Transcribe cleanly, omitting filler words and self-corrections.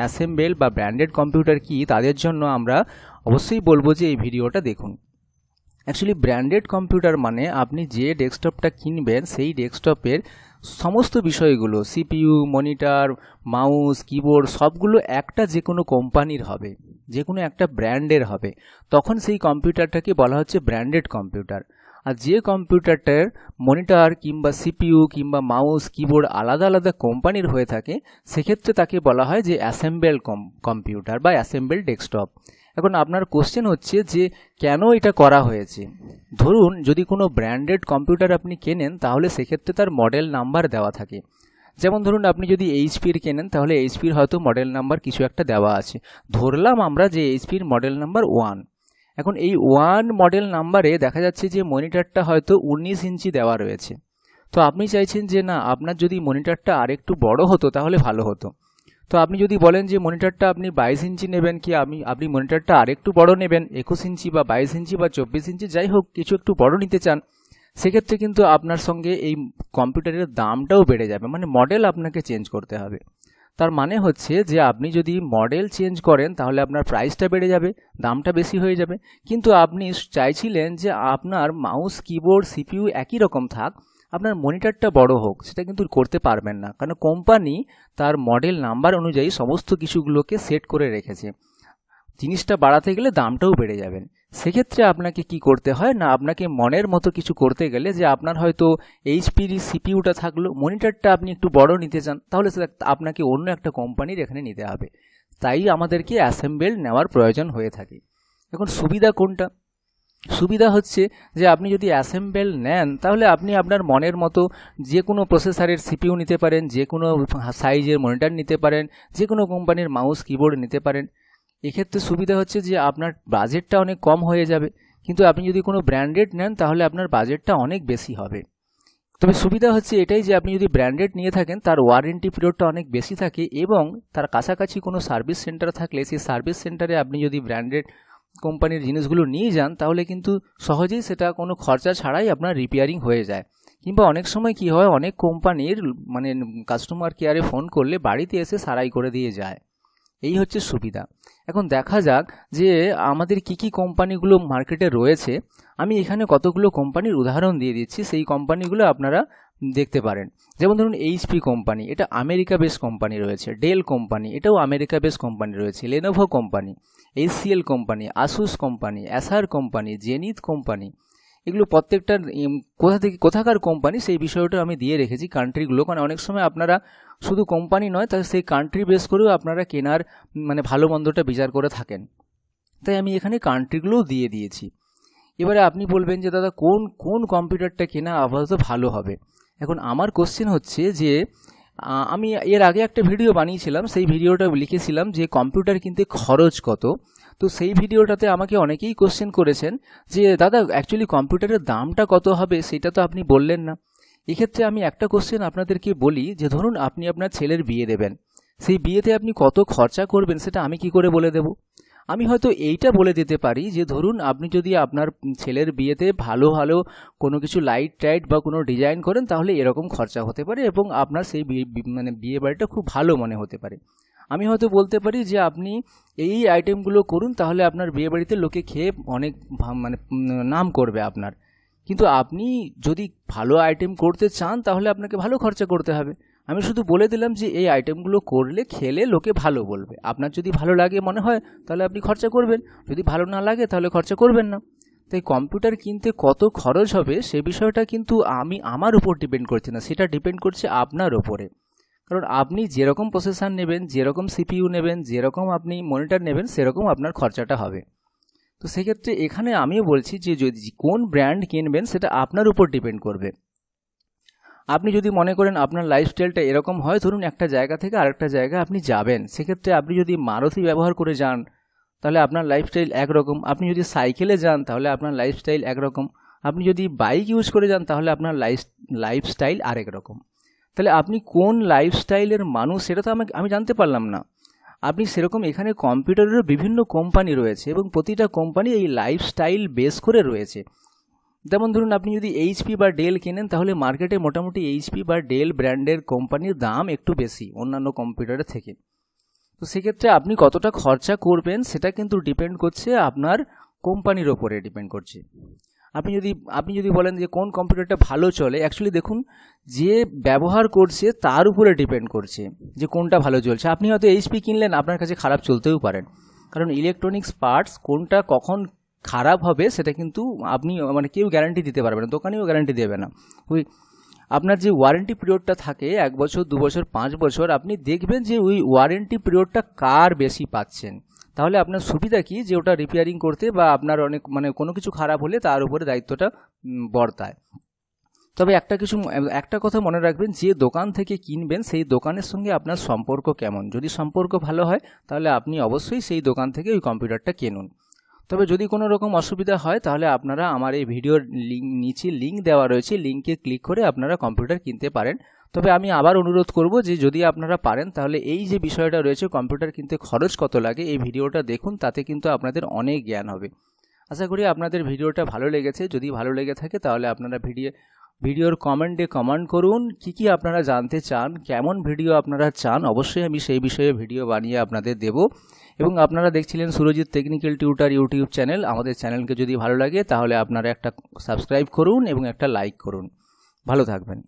Assemble বা branded computer কি তাদের জন্য আমরা অবশ্যই বলবো যে এই ভিডিওটা দেখুন। অ্যাকচুয়ালি ব্র্যান্ডেড কম্পিউটার মানে আপনি যে ডেস্কটপটা কিনবেন সেই ডেস্কটপের সমস্ত বিষয়গুলো, সিপিইউ, মনিটর, মাউস, কিবোর্ড সবগুলো একটা যে কোনো কোম্পানির হবে, যে কোনো একটা ব্র্যান্ডের হবে, তখন সেই কম্পিউটারটাকে বলা হচ্ছে ব্র্যান্ডেড কম্পিউটার। আর যে কম্পিউটারটার মনিটর কিংবা সিপিইউ কিংবা মাউস, কিবোর্ড আলাদা আলাদা কোম্পানির হয়ে থাকে, সেক্ষেত্রে তাকে বলা হয় যে অ্যাসেম্বল কম্পিউটার বা অ্যাসেম্বল ডেস্কটপ। এখন আপনার কোশ্চেন হচ্ছে যে কেন এটা করা হয়েছে। ধরুন যদি কোনো ব্র্যান্ডেড কম্পিউটার আপনি কেনেন তাহলে সেক্ষেত্রে তার মডেল নাম্বার দেওয়া থাকে। যেমন ধরুন আপনি যদি এইচপির কেনেন তাহলে এইচপির হয়তো মডেল নাম্বার কিছু একটা দেওয়া আছে, ধরলাম আমরা যে এইচপির মডেল নাম্বার 1। এখন এই 1 মডেল নাম্বারে দেখা যাচ্ছে যে মনিটরটা হয়তো 19 ইঞ্চি দেওয়া রয়েছে। তো আপনি চাইছেন যে না, আপনার যদি মনিটরটা আরেকটু বড় হতো তাহলে ভালো হতো। তো আপনি যদি বলেন যে মনিটরটা আপনি 22 ইঞ্চি নেবেন, কি আপনি মনিটরটা আরেকটু বড় নেবেন, 21 ইঞ্চি বা 22 ইঞ্চি বা 24 ইঞ্চি, যাই হোক কিছু একটু বড় নিতে চান, সেক্ষেত্রে কিন্তু আপনার সঙ্গে এই কম্পিউটারের দামটাও বেড়ে যাবে, মানে মডেল আপনাকে চেঞ্জ করতে হবে। তার মানে হচ্ছে যে আপনি যদি মডেল চেঞ্জ করেন তাহলে আপনার প্রাইসটা বেড়ে যাবে, দামটা বেশি হয়ে যাবে। কিন্তু আপনি চাইছিলেন যে আপনার মাউস, কিবোর্ড, সিপিইউ একই রকম থাক, আপনার মনিটরটা বড় হোক, সেটা কিন্তু করতে পারবেন না, কারণ কোম্পানি তার মডেল নাম্বার অনুযায়ী সমস্ত কিছুগুলোকে সেট করে রেখেছে। জিনিসটা বাড়াতে গেলে দামটাও বেড়ে যাবেন। সেক্ষেত্রে আপনাকে কি করতে হয় না, আপনাকে মনের মতো কিছু করতে গেলে, যে আপনার হয়তো এইচপির সিপিইউটা থাকলো, মনিটরটা আপনি একটু বড় নিতে চান, তাহলে সেটা আপনাকে অন্য একটা কোম্পানির এখানে নিতে হবে। তাই আমাদেরকে অ্যাসেম্বল নেওয়ার প্রয়োজন হয়ে থাকে। এখন সুবিধা কোনটা? সুবিধা হচ্ছে যে আপনি যদি অ্যাসেম্বল নেন তাহলে আপনি আপনার মনের মতো যে কোনো প্রসেসরের সিপিইউ নিতে পারেন, যে কোনো সাইজের মনিটর নিতে পারেন, যে কোনো কোম্পানির মাউস, কিবোর্ড নিতে পারেন। এক্ষেত্রে সুবিধা হচ্ছে যে আপনার বাজেটটা অনেক কম হয়ে যাবে। কিন্তু আপনি যদি কোনো ব্র্যান্ডেড নেন তাহলে আপনার বাজেটটা অনেক বেশি হবে। তবে সুবিধা হচ্ছে এটাই যে আপনি যদি ব্র্যান্ডেড নিয়ে থাকেন তার ওয়ারেন্টি পিরিয়ডটা অনেক বেশি থাকে, এবং তার কাছাকাছি কোনো সার্ভিস সেন্টার থাকলে সেই সার্ভিস সেন্টারে আপনি যদি ব্র্যান্ডেড কোম্পানির জিনিসগুলো নিয়ে যান তাহলে কিন্তু সহজেই সেটা কোনো খরচা ছাড়াই আপনার রিপেয়ারিং হয়ে যায়। কিংবা অনেক সময় কি হয়, অনেক কোম্পানির মানে কাস্টমার কেয়ারে ফোন করলে বাড়িতে এসে সারাই করে দিয়ে যায়। এই হচ্ছে সুবিধা। এখন দেখা যাক যে আমাদের কি কি কোম্পানিগুলো মার্কেটে রয়েছে। আমি এখানে কতগুলো কোম্পানির উদাহরণ দিয়ে দিচ্ছি, সেই কোম্পানিগুলো আপনারা দেখতে পারেন। যেমন ধরুন এইচপি কোম্পানি, এটা আমেরিকা বেস কোম্পানি রয়েছে। ডেল কোম্পানি, এটাও আমেরিকা বেস কোম্পানি রয়েছে। Lenovo company, HCL company, Asus company, Acer company, zenith company, এগুলো প্রত্যেকটার কোথাকার কোম্পানি সেই বিষয়টা আমি দিয়ে রেখেছি, কান্ট্রিগুলো। কারণ অনেক সময় আপনারা শুধু কোম্পানি নয়, তাই সেই কান্ট্রি বেস করেও আপনারা কেনার মানে ভালো মন্দটা বিচার করে থাকেন, তাই আমি এখানে কান্ট্রিগুলোও দিয়ে দিয়েছি। এবারে আপনি বলবেন যে দাদা কোন কোন কম্পিউটারটা কেনা আপাতত ভালো হবে। এখন আমার কোশ্চেন হচ্ছে যে আমি এর আগে একটা ভিডিও বানিয়েছিলাম, সেই ভিডিওটা লিখেছিলাম যে কম্পিউটার কিনতে খরচ কত। তো সেই ভিডিওটাতে আমাকে অনেকেই কোশ্চেন করেছেন যে দাদা অ্যাকচুয়ালি কম্পিউটারের দামটা কত হবে, সেটা তো আপনি বললেন না। এক্ষেত্রে আমি একটা কোশ্চেন আপনাদেরকে বলি যে ধরুন আপনি আপনার ছেলের বিয়ে দেবেন, সেই বিয়েতে আপনি কত খরচা করবেন সেটা আমি কি করে বলে দেব? আমি হয়তো এইটা বলে দিতে পারি যে ধরুন আপনি যদি আপনার ছেলের বিয়েতে ভালো ভালো কোনো কিছু লাইট টাইট বা কোনো ডিজাইন করেন তাহলে এরকম খরচা হতে পারে, এবং আপনার সেই মানে বিয়ে বাড়িটা খুব ভালো মনে হতে পারে। আমি হয়তো বলতে পারি যে আপনি এই আইটেমগুলো করুন, তাহলে আপনার বিয়ে বাড়িতে লোকে খেয়ে অনেক মানে নাম করবে আপনার। কিন্তু আপনি যদি ভালো আইটেম করতে চান তাহলে আপনাকে ভালো খরচা করতে হবে। আমি শুধু বলে দিলাম যে এই আইটেমগুলো করলে খেলে লোকে ভালো বলবে। আপনার যদি ভালো লাগে মনে হয় তাহলে আপনি খরচা করবেন, যদি ভালো না লাগে তাহলে খরচা করবেন না। তাই কম্পিউটার কিনতে কত খরচ হবে সে বিষয়টা কিন্তু আমার উপর ডিপেন্ড করছে না, সেটা ডিপেন্ড করছে আপনার ওপরে। কারণ আপনি যেরকম প্রসেসর নেবেন, যেরকম সিপিইউ নেবেন, যেরকম আপনি মনিটর নেবেন, সেরকম আপনার খরচাটা হবে। তো সেক্ষেত্রে এখানে আমিও বলছি যে যদি কোন ব্র্যান্ড কিনবেন সেটা আপনার উপর ডিপেন্ড করবে। আপনি যদি মনে করেন আপনার লাইফস্টাইলটা এরকম হয়, ধরুন একটা জায়গা থেকে আরেকটা জায়গায় আপনি যাবেন, সেক্ষেত্রে আপনি যদি মারুতি ব্যবহার করে যান তাহলে আপনার লাইফস্টাইল একরকম, আপনি যদি সাইকেলে যান তাহলে আপনার লাইফস্টাইল একরকম, আপনি যদি বাইক ইউজ করে যান তাহলে আপনার লাইফস্টাইল আরেক রকম। তাহলে আপনি কোন লাইফস্টাইলের মানুষ সেটা তো আমি জানতে পারলাম না। আপনি সেরকম এখানে কম্পিউটারেরও বিভিন্ন কোম্পানি রয়েছে এবং প্রতিটা কোম্পানি এই লাইফস্টাইল বেস করে রয়েছে। যেমন ধরুন আপনি যদি এইচপি বা ডেল কেনেন তাহলে মার্কেটে মোটামুটি এইচপি বা ডেল ব্র্যান্ডের কোম্পানির দাম একটু বেশি অন্যান্য কম্পিউটারের থেকে। তো সেক্ষেত্রে আপনি কতটা খরচা করবেন সেটা কিন্তু ডিপেন্ড করছে আপনার কোম্পানির ওপরে ডিপেন্ড করছে। আপনি যদি বলেন যে কোন কম্পিউটারটা ভালো চলে, অ্যাকচুয়ালি দেখুন যে ব্যবহার করছে তার উপরে ডিপেন্ড করছে যে কোনটা ভালো চলছে। আপনি হয়তো এইচপি কিনলেন, আপনার কাছে খারাপ চলতেও পারেন, কারণ ইলেকট্রনিক্স পার্টস কোনটা কখন খারাপ হবে সেটা কিন্তু আপনি মানে কেউ গ্যারান্টি দিতে পারবে না, দোকানেও গ্যারান্টি দেবে না। ওই আপনার যে ওয়ারেন্টি পিরিয়ডটা থাকে 1 বছর 2 বছর 5 বছর, আপনি দেখবেন যে ওই ওয়ারেন্টি পিরিয়ডটা কার বেশি পাচ্ছেন। তাহলে আপনার সুবিধা কি যে ওটা রিপেয়ারিং করতে বা আপনার অনেক মানে কোনো কিছু খারাপ হলে তার উপরে দায়িত্বটা বর্তায়। তবে একটা কথা মনে রাখবেন, যে দোকান থেকে কিনবেন সেই দোকানের সঙ্গে আপনার সম্পর্ক কেমন। যদি সম্পর্ক ভালো হয় তাহলে আপনি অবশ্যই সেই দোকান থেকে ওই কম্পিউটারটা কিনুন। তবে যদি কোনো রকম অসুবিধা হয় তাহলে আপনারা আমার এই ভিডিওর নিচে লিঙ্ক দেওয়া রয়েছে, লিঙ্কে ক্লিক করে আপনারা কম্পিউটার কিনতে পারেন। তবে আমি আবার অনুরোধ করব যে যদি আপনারা পারেন তাহলে এই যে বিষয়টা রয়েছে কম্পিউটার কিনতে খরচ কত লাগে, এই ভিডিওটা দেখুন, তাতে কিন্তু আপনাদের অনেক জ্ঞান হবে। আশা করি আপনাদের ভিডিওটা ভালো লেগেছে। যদি ভালো লেগে থাকে তাহলে আপনারা ভিডিওর কমেন্টে কমেন্ট করুন কি আপনারা জানতে চান, কেমন ভিডিও আপনারা চান, অবশ্যই আমি সেই বিষয়ে ভিডিও বানিয়ে আপনাদের দেব। এবং আপনারা দেখছিলেন Surajit technical tutor YouTube channel. আমাদের চ্যানেলকে যদি ভালো লাগে তাহলে আপনারা একটা সাবস্ক্রাইব করুন এবং একটা লাইক করুন। ভালো থাকবেন।